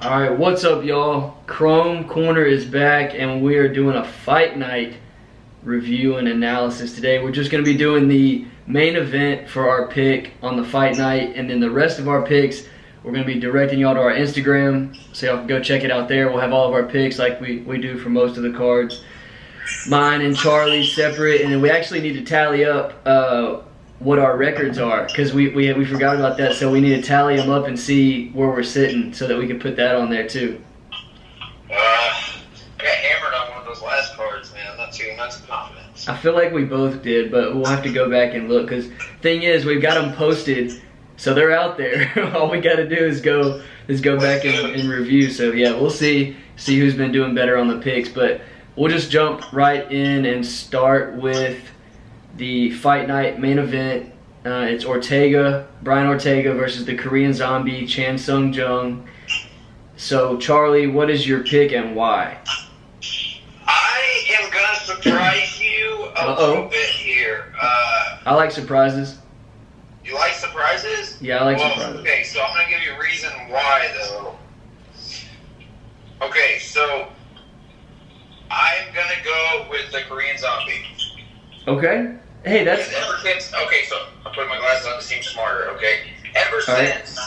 Alright, what's up y'all? Chrome Corner is back and we are doing a fight night review and analysis today. We're just going to be doing the main event for our pick on the fight night, and then the rest of our picks we're going to be directing y'all to our Instagram, so y'all can go check it out there. We'll have all of our picks like we do for most of the cards. Mine and Charlie's separate, and then we actually need to tally up what our records are, because we forgot about that, so we need to tally them up and see where we're sitting so that we can put that on there too. I got hammered on one of those last cards, man. I'm not too confident. I feel like we both did, but we'll have to go back and look, because thing is, we've got them posted, so they're out there. All we got to do is go back and review. So yeah, we'll see who's been doing better on the picks, but we'll just jump right in and start with the fight night main event. It's Brian Ortega versus the Korean Zombie, Chan Sung Jung. So Charlie, what is your pick and why? I am gonna surprise you a little bit here. I like surprises. You like surprises? Yeah, I like surprises. Okay, so I'm gonna give you a reason why though. Okay, so I'm gonna go with the Korean Zombie. Okay. Hey, that's... Okay, so I'm putting my glasses on to seem smarter, okay? Ever since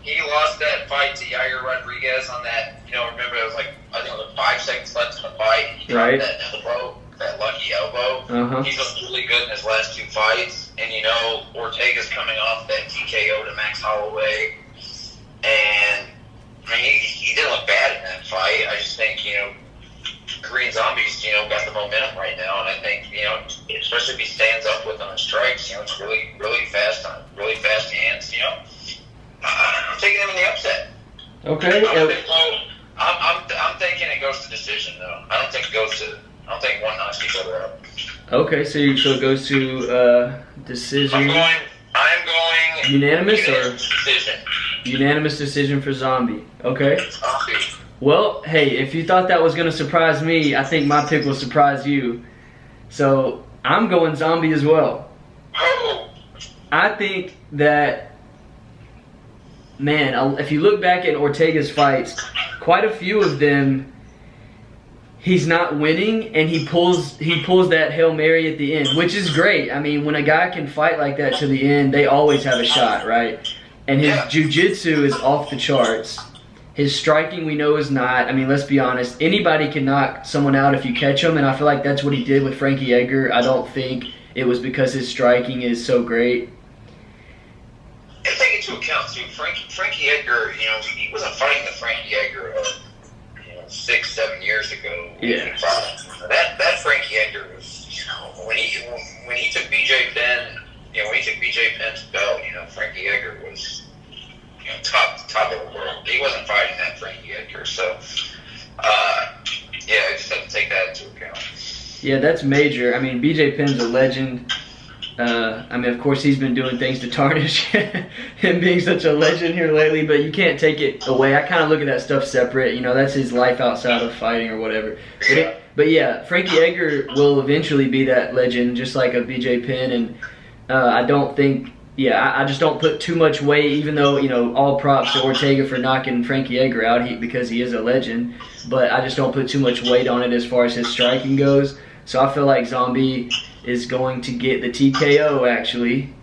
he lost that fight to Yair Rodriguez on that, remember it was like, I think it was like 5 seconds left in the fight. He dropped that elbow, that lucky elbow. He's looked really good in his last 2 fights. And Ortega's coming off that TKO to Max Holloway. And, I mean, he didn't look bad in that fight. I just think, Korean Zombies, got the momentum right now, and I think, especially if he stands up with on strikes, it's really fast hands, I'm taking him in the upset. Okay. I'm thinking it goes to decision though. I don't think one knocks each other out. Okay, so it goes to decision. I'm going unanimous or decision. Unanimous decision for Zombie. Okay. Zombie. Well, hey, if you thought that was going to surprise me, I think my pick will surprise you. So, I'm going Zombie as well. Oh. I think that, man, if you look back at Ortega's fights, quite a few of them, he's not winning, and he pulls that Hail Mary at the end, which is great. I mean, when a guy can fight like that to the end, they always have a shot, right? And his jiu-jitsu is off the charts. His striking, we know, is not. I mean, let's be honest. Anybody can knock someone out if you catch them, and I feel like that's what he did with Frankie Edgar. I don't think it was because his striking is so great. And take into account, too, Frankie Edgar, he wasn't fighting the Frankie Edgar of 6-7 years ago. Yeah. That Frankie Edgar was, when he took BJ Penn, when he took BJ Penn's belt, Frankie Edgar was top of the world. He wasn't fighting that Frankie Edgar, so I just have to take that into account. Yeah, that's major. I mean, BJ Penn's a legend. I mean, of course, he's been doing things to tarnish him being such a legend here lately, but you can't take it away. I kind of look at that stuff separate. That's his life outside of fighting or whatever. But yeah, Frankie Edgar will eventually be that legend, just like a BJ Penn, and I don't think... Yeah, I just don't put too much weight, even though, all props to Ortega for knocking Frankie Edgar out because he is a legend. But I just don't put too much weight on it as far as his striking goes. So I feel like Zombie is going to get the TKO, actually.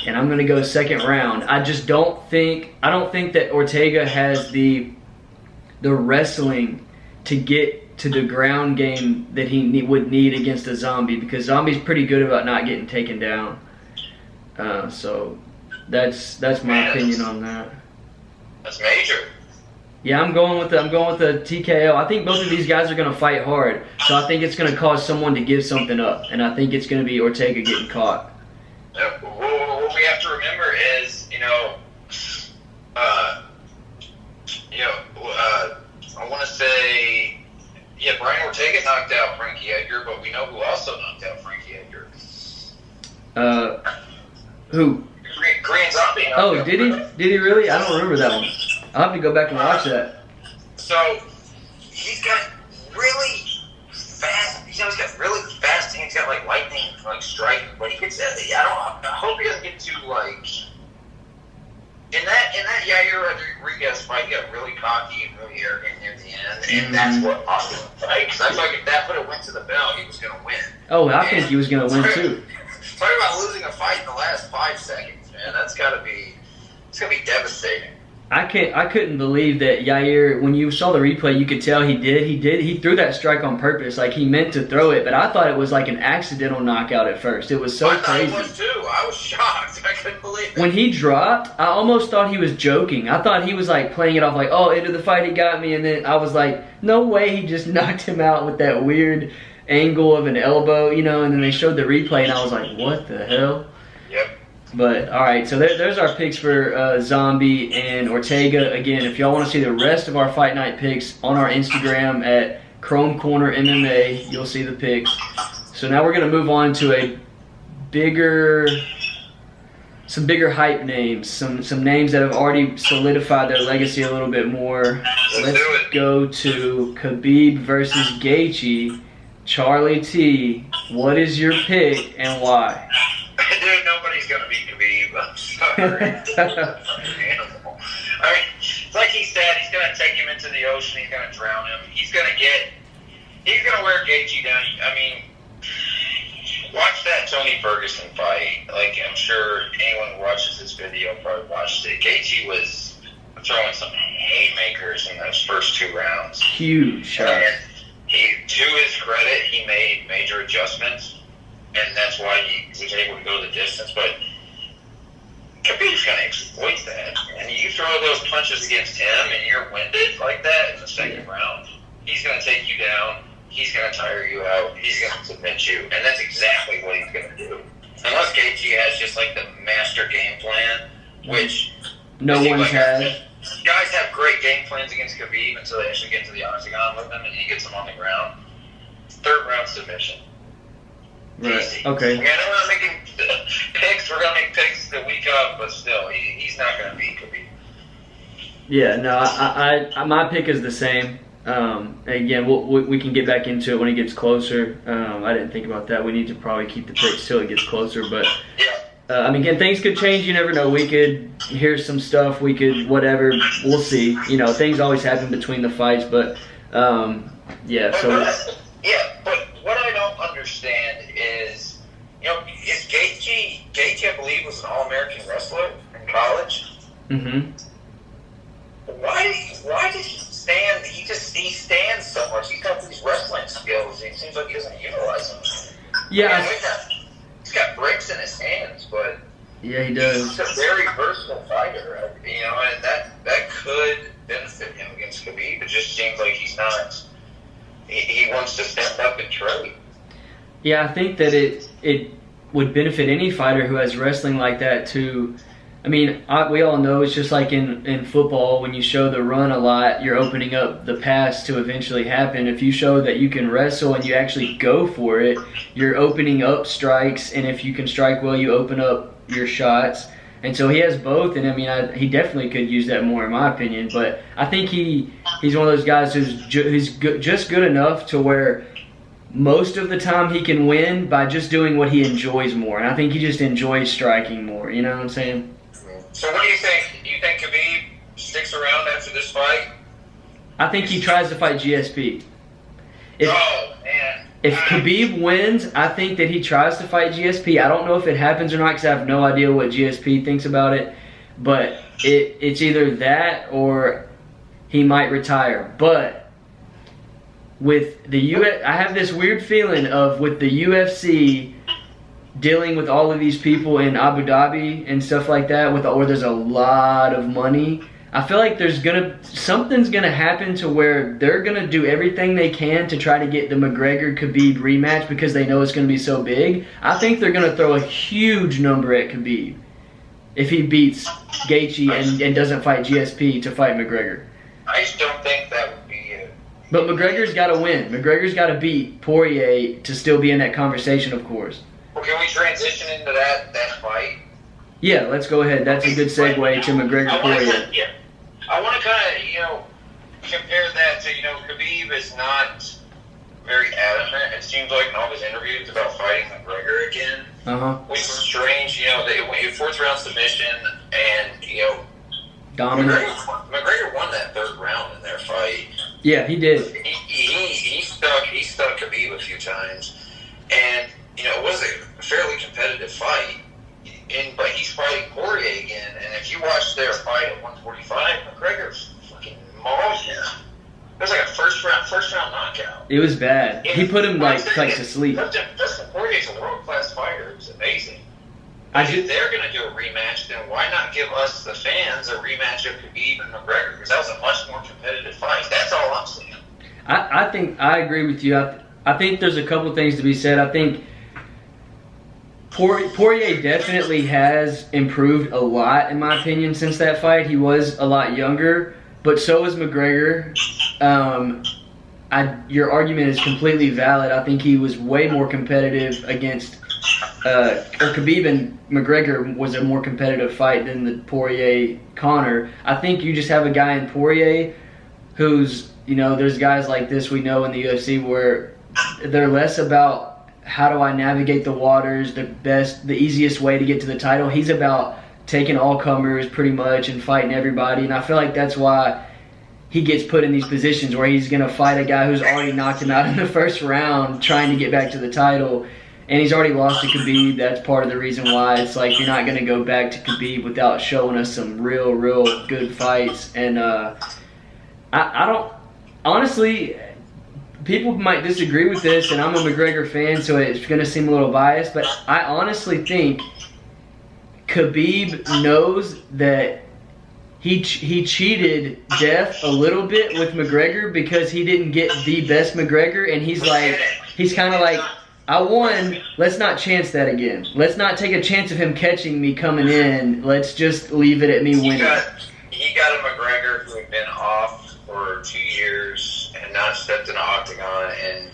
And I'm going to go second round. I don't think that Ortega has the wrestling to get to the ground game that he would need against a Zombie, because Zombie's pretty good about not getting taken down. So that's my opinion on that. That's major. Yeah, I'm going with the TKO. I think both of these guys are going to fight hard, so I think it's going to cause someone to give something up, and I think it's going to be Ortega getting caught. What we have to remember is, I want to say, Brian Ortega knocked out Frankie Edgar, but we know who also knocked out Frankie Edgar. Who? Korean Zombie. Oh, did he? Did he really? I don't remember that one. I'll have to go back and watch that. So, he's got really fast, he's got really fast hands, he's got like lightning, like striking, but he gets that, I hope he doesn't get too like, In that Yair Rodriguez fight, got really cocky and really arrogant near the end, and that's what lost him the fight. Because I feel like if that would have went to the bell, he was going to win. Oh, I think he was going to win too. Talk about losing a fight in the last 5 seconds, man. It's got to be devastating. I couldn't believe that Yair, when you saw the replay, you could tell he threw that strike on purpose, like he meant to throw it, but I thought it was like an accidental knockout at first. It was so crazy. I was too. I was shocked. I couldn't believe it. When he dropped, I almost thought he was joking. I thought he was like playing it off like, oh, into the fight he got me, and then I was like, no way, he just knocked him out with that weird angle of an elbow, and then they showed the replay, and I was like, what the hell? Yep. But, all right, so there's our picks for Zombie and Ortega. Again, if y'all want to see the rest of our Fight Night picks on our Instagram at Chrome Corner MMA, you'll see the picks. So now we're going to move on to some bigger hype names, some names that have already solidified their legacy a little bit more. Let's go to Khabib versus Gaethje. Charlie T, what is your pick and why? Dude, nobody's going to beat Khabib. I'm sorry. I mean, it's like he said, he's going to take him into the ocean, he's going to drown him. He's going to wear Gaethje down. I mean, watch that Tony Ferguson fight. Like, I'm sure anyone who watches this video probably watched it. Gaethje was throwing some haymakers in those first 2 rounds. Huge shots. To his credit, he made major adjustments, and that's why he was able to go the distance. But Khabib's going to exploit that. And you throw those punches against him, and you're winded like that in the second round, he's going to take you down. He's going to tire you out. He's going to submit you. And that's exactly what he's going to do. Unless Gaethje has just like the master game plan, which no one has. Guys have great game plans against Khabib until they actually get into the octagon with him, and he gets them on the ground. 3rd round submission. Right. Easy. Okay. I mean, I'm not making picks. We're going to make picks the week up, but still, he's not going to beat Khabib. Yeah, no, I my pick is the same. Again, we can get back into it when it gets closer. I didn't think about that. We need to probably keep the picks till it gets closer, but I mean, again, things could change. You never know. We could hear some stuff. We could whatever. We'll see. Things always happen between the fights, but yeah. But what I don't understand is, is Gaethje, I believe, was an All-American wrestler in college. Mm-hmm. Why did he stand? He stands so much. He's got these wrestling skills. It seems like he doesn't utilize them. Yeah. He's got bricks in his hands, but yeah, he does. He's a very versatile fighter, and that could benefit him against Khabib. It just seems like he's not. He wants to step up and trade. Yeah, I think that it would benefit any fighter who has wrestling like that to. I mean, we all know it's just like in football, when you show the run a lot, you're opening up the pass to eventually happen. If you show that you can wrestle and you actually go for it, you're opening up strikes, and if you can strike well, you open up your shots. And so he has both, and I mean, he definitely could use that more, in my opinion. But I think he's one of those guys who's just good enough to where most of the time he can win by just doing what he enjoys more. And I think he just enjoys striking more. You know what I'm saying? So what do you think? Do you think Khabib sticks around after this fight? I think he tries to fight GSP. Man. If Khabib wins, I think that he tries to fight GSP. I don't know if it happens or not because I have no idea what GSP thinks about it. But it's either that or he might retire. But with the I have this weird feeling of with the UFC dealing with all of these people in Abu Dhabi and stuff like that, or there's a lot of money. I feel like something's gonna happen to where they're gonna do everything they can to try to get the McGregor-Khabib rematch because they know it's gonna be so big. I think they're gonna throw a huge number at Khabib if he beats Gaethje and doesn't fight GSP to fight McGregor. I just don't think that would be it. But McGregor's got to win. McGregor's got to beat Poirier to still be in that conversation, of course. Well, can we transition into that fight? Yeah, let's go ahead. That's a good segue to McGregor-Poirier. Yeah. I want to kind of, compare that to, Khabib is not very adamant, it seems like, in all his interviews about fighting McGregor again. Uh-huh. Which is strange, they went 4th round submission, and, dominant. McGregor won that third round in their fight. Yeah, he did. He stuck Khabib a few times, and it was a fairly competitive fight. But he's fighting Poirier again, and if you watch their fight at 145, McGregor fucking mauled him. It was like a first round knockout. It was bad. He put him like to sleep. Dustin Poirier's a world class fighter. It's amazing. If they're going to do a rematch, then why not give us, the fans, a rematch of Khabib and McGregor? Because that was a much more competitive fight. That's all I'm saying. I think I agree with you. I think there's a couple things to be said. I think Poirier definitely has improved a lot, in my opinion, since that fight. He was a lot younger, but so is McGregor. Your argument is completely valid. I think he was way more competitive against Khabib, and McGregor was a more competitive fight than the Poirier-Conor. I think you just have a guy in Poirier who's, there's guys like this we know in the UFC where they're less about how do I navigate the waters, the easiest way to get to the title. He's about taking all comers pretty much and fighting everybody, and I feel like that's why he gets put in these positions where he's going to fight a guy who's already knocked him out in the first round trying to get back to the title. And he's already lost to Khabib. That's part of the reason why it's like you're not going to go back to Khabib without showing us some real good fights. And I don't, honestly, people might disagree with this, and I'm a McGregor fan, so it's going to seem a little biased, but I honestly think Khabib knows that he cheated death a little bit with McGregor because he didn't get the best McGregor, and he's kind of like, I won, let's not chance that again. Let's not take a chance of him catching me coming in. Let's just leave it at me winning. He got a McGregor who had been off for 2 years and not stepped in the octagon, and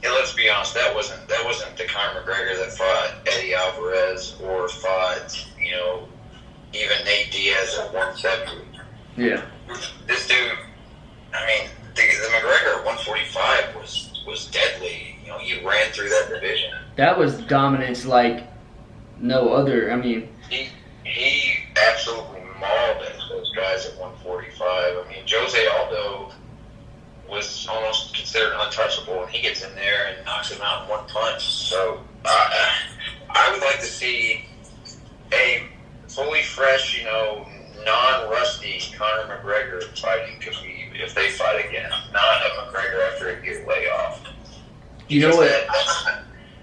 let's be honest, that wasn't the Conor McGregor that fought Eddie Alvarez or fought, even Nate Diaz at 170. Yeah. This dude, I mean, the McGregor at 145 was deadly. He ran through that division. That was dominance like no other. I mean, he absolutely mauled those guys at 145. I mean, Jose Aldo was almost considered untouchable, and he gets in there and knocks him out in one punch. So I would like to see a fully fresh, non-rusty Conor McGregor fighting Khabib if they fight again, not a McGregor after a year layoff. You know what?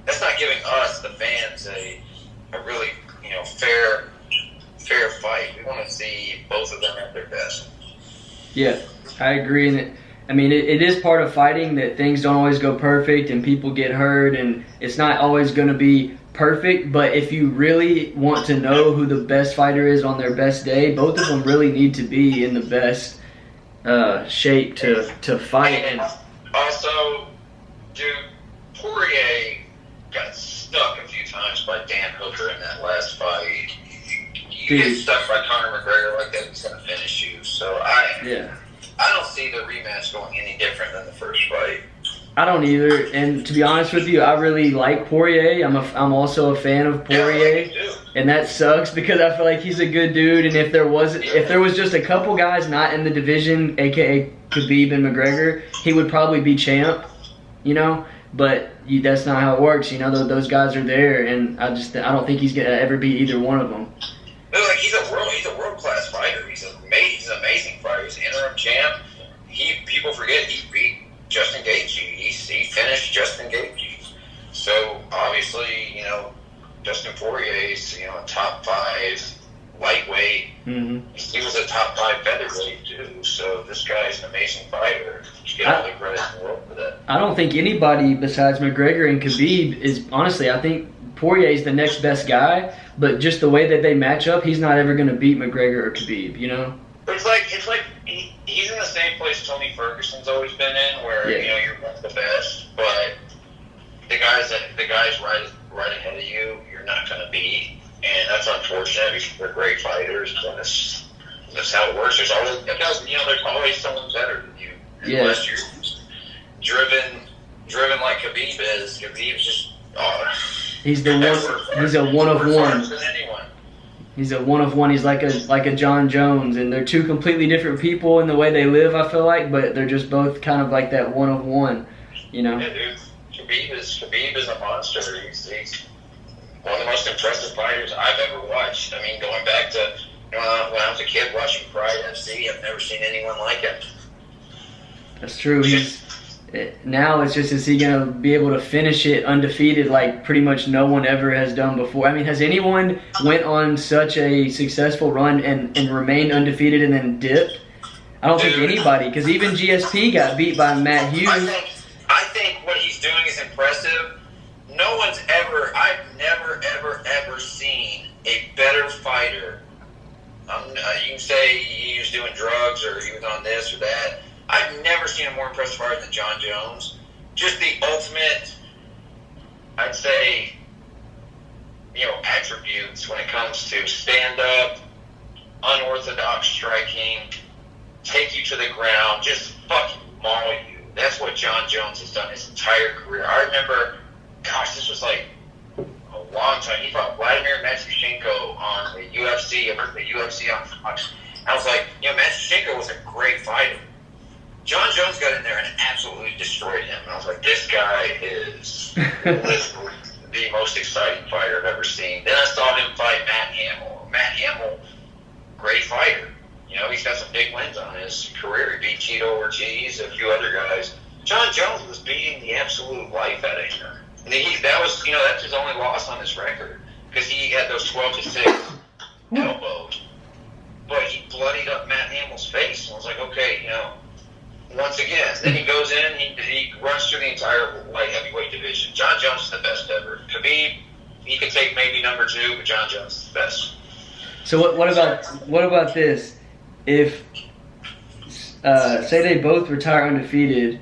That's not giving us, the fans, a really, fair fight. We want to see both of them at their best. Yeah, I agree. And it is part of fighting that things don't always go perfect and people get hurt, and it's not always going to be perfect. But if you really want to know who the best fighter is on their best day, both of them really need to be in the best shape to fight. And also, dude, Poirier got stuck a few times by Dan Hooker in that last fight. You get stuck by Conor McGregor like that, he's going to finish you. So I don't see the rematch going any different than the first fight. I don't either. And to be honest with you, I really like Poirier. I'm also a fan of Poirier, and that sucks because I feel like he's a good dude. And if there was just a couple guys not in the division, aka Khabib and McGregor, he would probably be champ. But that's not how it works. Those guys are there, and I don't think he's gonna ever beat either one of them. Like he's a world class fighter. He's an amazing fighter. He's an interim champ. People forget he beat Justin Gaethje. He finished Justin Gaethje. So obviously, Dustin Poirier's a top 5 lightweight. Mm-hmm. He was a top 5 featherweight too. So this guy's an amazing fighter. You get all the credit in the world for that. I don't think anybody besides McGregor and Khabib is, honestly, I think Poirier's the next best guy, but just the way that they match up, he's not ever going to beat McGregor or Khabib, It's like he's in the same place Tony Ferguson's always been in, where you're one of the best, but the guys right ahead of you, you're not going to beat, and that's unfortunate because they're great fighters. But that's how it works. There's always someone better than you, unless you're driven like Khabib is. Khabib's just he's a one of one. He's a one of one. He's like a John Jones, and they're two completely different people in the way they live, I feel like, but they're just both kind of like that one of one, you know. Yeah, dude. Khabib is a monster. He's one of the most impressive fighters I've ever watched. I mean, going back to when I was a kid watching Pride FC, I've never seen anyone like him. That's true. Now it's just, is he going to be able to finish it undefeated like pretty much no one ever has done before? I mean, has anyone went on such a successful run and remained undefeated and then dipped? I don't think anybody, because even GSP got beat by Matt Hughes. I think what he's doing is impressive. I've never, ever seen a better fighter. You can say he was doing drugs or he was on this or that. I've never seen a more impressive fighter than John Jones. Just the ultimate, I'd say, attributes when it comes to stand-up, unorthodox striking, take you to the ground, just fucking maul you. That's what John Jones has done his entire career. I remember, this was like a long time. He fought Vladimir Matyushenko on the UFC. I remember the UFC on Fox. I was like, Matyushenko was a great fighter. John Jones got in there and absolutely destroyed him. And I was like, this guy is literally the most exciting fighter I've ever seen. Then I saw him fight Matt Hamill. Matt Hamill, great fighter. He's got some big wins on his career. He beat Tito Ortiz, a few other guys. John Jones was beating the absolute life out of him. And that's his only loss on his record, because he had those 12-6 elbows. But he bloodied up Matt Hamill's face. And I was like, okay, once again. Then he goes in, he runs through the entire light heavyweight division. John Jones is the best ever. Khabib, he could take maybe number 2, but John Jones is the best. So what about this? If say they both retire undefeated,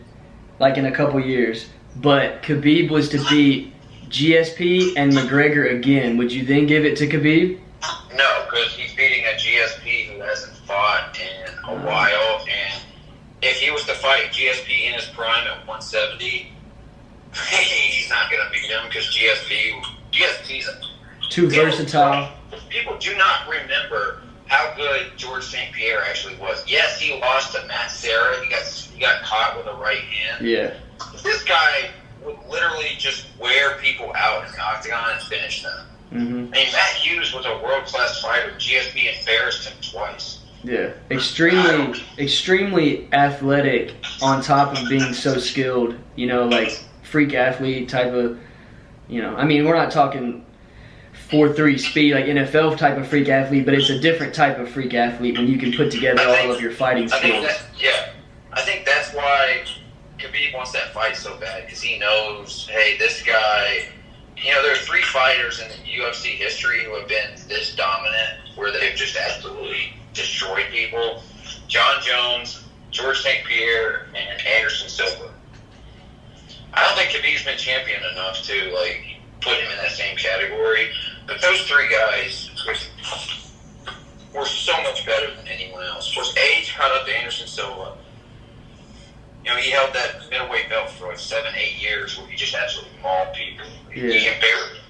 like in a couple years, but Khabib was to beat GSP and McGregor again, would you then give it to Khabib? No, because he's beating a GSP who hasn't fought in a while, and if he was to fight GSP in his prime at 170, he's not going to beat him, because GSP's too versatile. People do not remember how good George St. Pierre actually was. Yes, he lost to Matt Serra. He got caught with a right hand. Yeah. This guy would literally just wear people out in the octagon and finish them. Mm-hmm. I mean, Matt Hughes was a world-class fighter. GSP embarrassed him twice. Yeah. Extremely athletic on top of being so skilled. Like freak athlete type of, I mean, we're not talking 4.3 speed, like NFL type of freak athlete, but it's a different type of freak athlete when you can put together all of your fighting skills. I think that's why Khabib wants that fight so bad, because he knows, hey, this guy, there are 3 fighters in the UFC history who have been this dominant, where they've just absolutely destroyed people. John Jones, George St. Pierre, and Anderson Silva. I don't think Khabib's been champion enough to, put him in that same category. But those 3 guys were so much better than anyone else. Of course, age caught up to Anderson Silva. He held that middleweight belt for 7-8 years, where he just absolutely mauled people. Yeah.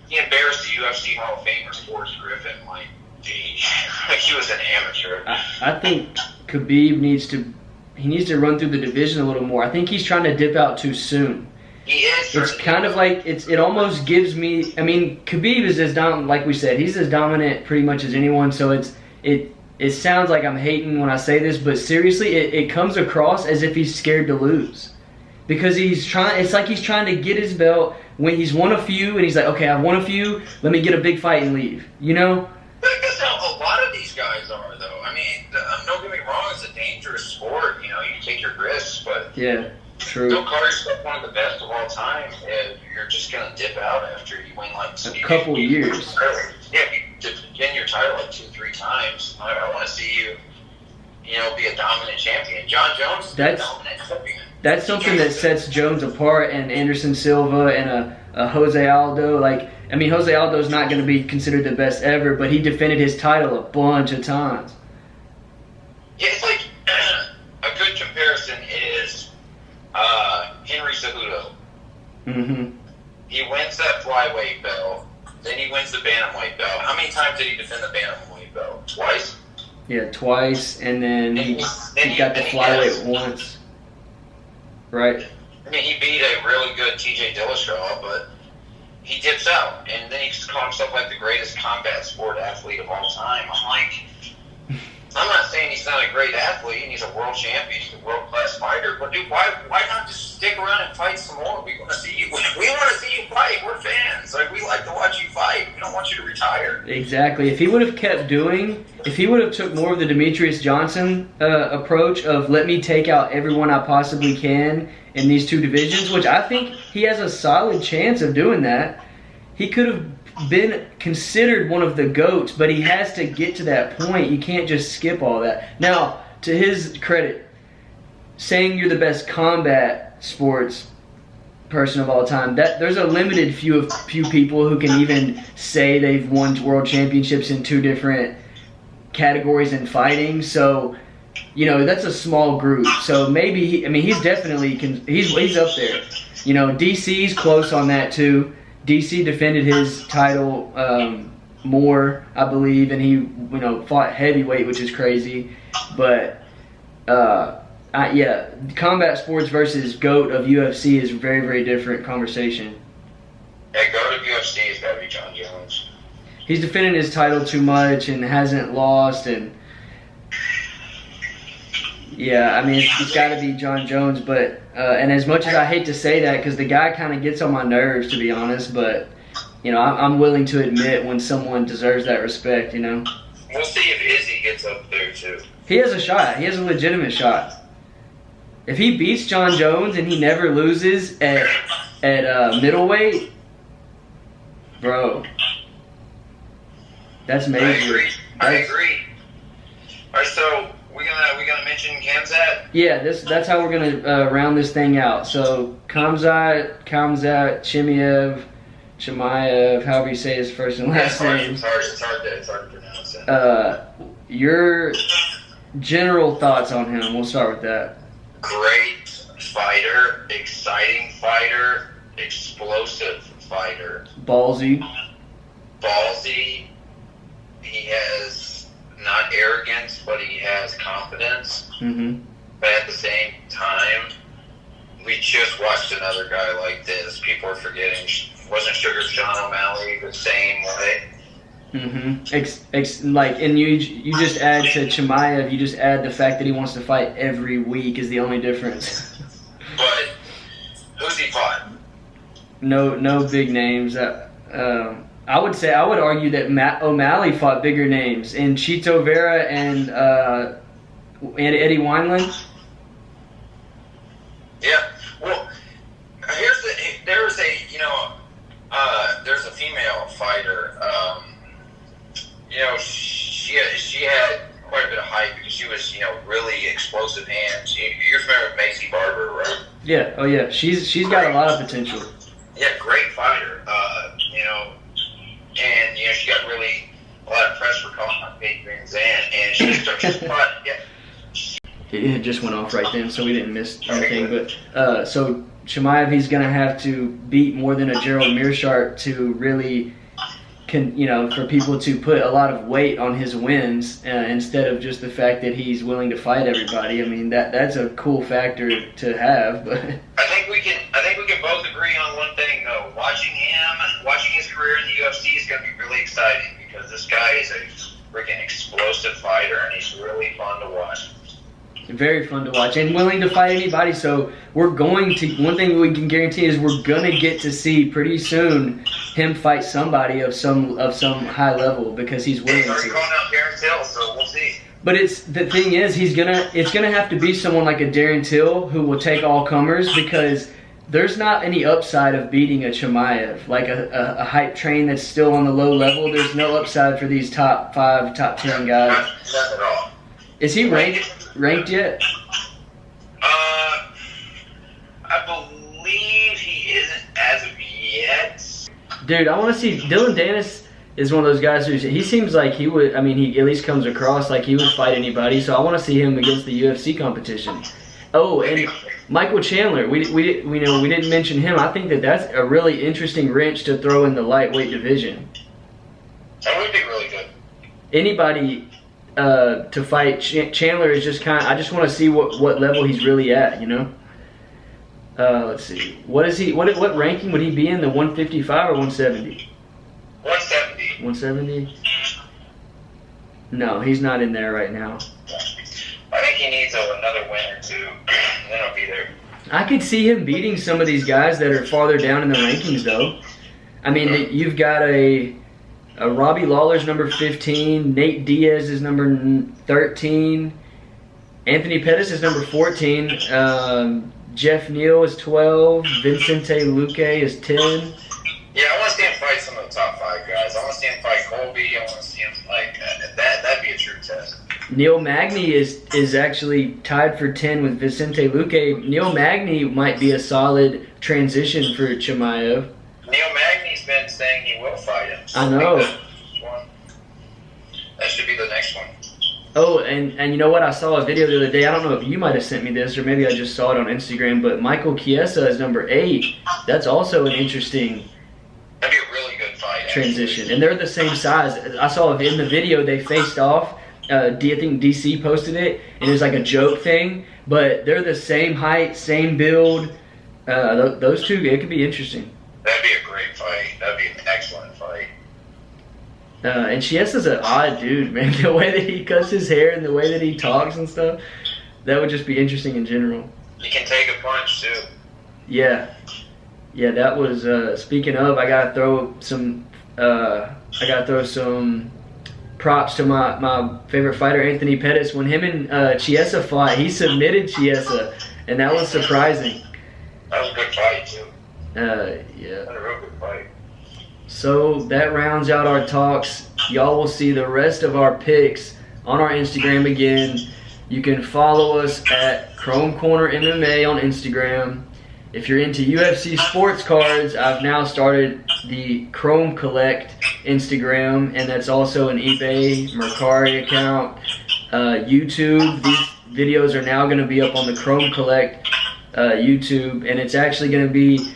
He embarrassed the UFC Hall of Famer, Forrest Griffin. He was an amateur. I think Khabib needs to run through the division a little more. I think he's trying to dip out too soon. He is. It's kind of like it almost gives me. I mean, Khabib is as dominant, like we said. He's as dominant pretty much as anyone. So it sounds like I'm hating when I say this, but seriously, it comes across as if he's scared to lose, because it's like he's trying to get his belt when he's won a few, and he's like, okay, I've won a few. Let me get a big fight and leave. That's how a lot of these guys are, though. I mean, don't get me wrong. It's a dangerous sport. You take your risks, but yeah. True. Don't call yourself one of the best of all time if you're just going to dip out after you win a couple years. Yeah, if you defend your title 2-3 times, I want to see you, be a dominant champion. John Jones is a dominant champion. That's something that sets Jones apart, and Anderson Silva and a Jose Aldo. Jose Aldo's not going to be considered the best ever, but he defended his title a bunch of times. Yeah, it's like a good comparison is Henry Cejudo. Mm-hmm. He wins that flyweight belt, then he wins the bantamweight belt. How many times did he defend the bantamweight? heavyweight belt twice. Yeah, twice, and then he got the flyweight once. Right. I mean, he beat a really good TJ Dillashaw, but he dips out, and then he just calls himself like the greatest combat sport athlete of all time. I'm like, I'm not saying he's not a great athlete and he's a world champion, he's a world-class fighter, but dude, why not just stick around and fight some more? We want to see you. We want to see you fight. We're fans. Like, we like to watch you fight. We don't want you to retire. Exactly. If he would have took more of the Demetrius Johnson approach of let me take out everyone I possibly can in these two divisions, which I think he has a solid chance of doing that, he could have been considered one of the GOATs, but he has to get to that point. You can't just skip all that. Now, to his credit, saying you're the best combat sports person of all time, that there's a limited few people who can even say they've won world championships in two different categories in fighting. So, you know, that's a small group. So maybe he's definitely he's up there. You know, DC's close on that too. DC defended his title more, I believe, and he fought heavyweight, which is crazy. But yeah, combat sports versus GOAT of UFC is a very, very different conversation. Yeah, GOAT of UFC has got to be John Jones. He's defending his title too much and hasn't lost, and yeah, I mean it's got to be John Jones. But and as much as I hate to say that, because the guy kind of gets on my nerves, to be honest, but you know I'm willing to admit when someone deserves that respect. You know. We'll see if Izzy gets up there too. He has a shot. He has a legitimate shot. If he beats John Jones and he never loses at middleweight, bro, that's major. I agree. All right, so we gonna mention Khamzat? Yeah, that's how we're gonna round this thing out. So Khamzat, Chimaev, however you say his first and last name. It's hard to pronounce it. Your general thoughts on him? We'll start with that. Great fighter, exciting fighter, explosive fighter. Ballsy. He has not arrogance, but he has confidence. Mm-hmm. But at the same time, we just watched another guy like this. People are forgetting. Wasn't Sugar Sean O'Malley the same way? Mm-hmm. And you just add to Chimaev, you just add the fact that he wants to fight every week is the only difference. But who's he fought? No big names. I would argue that Matt O'Malley fought bigger names in Chito Vera and Eddie Wineland. Yeah. Well, there's a female fighter. She had quite a bit of hype because she was, really explosive hands. You're familiar with Macy Barber, right? Yeah. Oh yeah. She's got a lot of potential. Yeah, great fighter. And she got really a lot of press for calling out Paige Van Zandt, and she started to fight. Yeah. It just went off right then, so we didn't miss anything. But so Chimaev, he's gonna have to beat more than a Gerald Meerschaert to really for people to put a lot of weight on his wins instead of just the fact that he's willing to fight everybody. I mean that's a cool factor to have. But I think we can both agree on one thing though. Watching his career in the UFC is going to be really exciting because this guy is a freaking explosive fighter and he's really fun to watch. Very fun to watch and willing to fight anybody. So one thing we can guarantee is we're gonna get to see pretty soon him fight somebody of some high level because he's willing to. He's already calling out Darren Till, so we'll see. But the thing is, it's gonna have to be someone like a Darren Till who will take all comers because there's not any upside of beating a Chimaev, like a hype train that's still on the low level. There's no upside for these top 5, top 10 guys. Not at all. Is he ranked yet? I believe he isn't as of yet. Dude, I want to see. Dylan Dennis is one of those guys he seems like he would. I mean, he at least comes across like he would fight anybody. So I want to see him against the UFC competition. Oh, and Michael Chandler. We didn't mention him. I think that's a really interesting wrench to throw in the lightweight division. That would be really good. anybody to fight Chandler is just kind of, I just want to see what level he's really at, you know. Let's see. What is he? What ranking would he be in? The 155 or 170? 170. 170. No, he's not in there right now. I think he needs another win or two, and then he'll be there. I could see him beating some of these guys that are farther down in the rankings, though. I mean, you've got a Robbie Lawler's number 15, Nate Diaz is number 13, Anthony Pettis is number 14, Jeff Neal is 12, Vicente Luque is 10. Yeah, I want to see him fight some of the top 5 guys. I want to see him fight Colby. I want to see him like that'd be a true test. Neil Magny is actually tied for 10 with Vicente Luque. Neil Magny might be a solid transition for Chimaev. Neil Magny's been saying he will fight him. So I know. That should be the next one. Oh, and you know what? I saw a video the other day. I don't know if you might have sent me this, or maybe I just saw it on Instagram, but Michael Chiesa is number 8. That's also an interesting That'd be a really good fight. transition. And they're the same size. I saw in the video they faced off. I think DC posted it, and it was like a joke thing, but they're the same height, same build. Those two, it could be interesting. That'd be a great fight. That'd be an excellent fight. And Chiesa's an odd dude, man. The way that he cuts his hair and the way that he talks and stuff, that would just be interesting in general. He can take a punch, too. Yeah. Yeah, that was, speaking of, I gotta throw some props to my favorite fighter, Anthony Pettis. When him and Chiesa fought, he submitted Chiesa, and that was surprising. That was a good fight, too. Yeah. That was a real good fight. So that rounds out our talks. Y'all will see the rest of our picks on our Instagram again. You can follow us at Chrome Corner MMA on Instagram. If you're into UFC sports cards, I've now started the ChromeCollect Instagram, and that's also an eBay, Mercari account. YouTube, these videos are now going to be up on the ChromeCollect YouTube, and it's actually going to be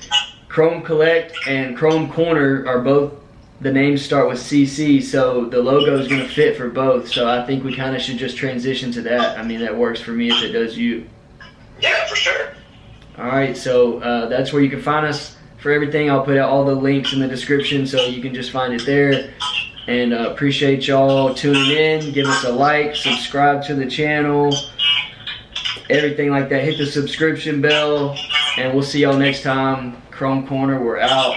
ChromeCollect and Chrome Corner are both, the names start with CC, so the logo is going to fit for both. So I think we kind of should just transition to that. I mean, that works for me if it does you. Yeah, for sure. All right, so that's where you can find us for everything. I'll put out all the links in the description so you can just find it there. And appreciate y'all tuning in. Give us a like, subscribe to the channel, everything like that. Hit the subscription bell, and we'll see y'all next time. Chrome Corner, we're out.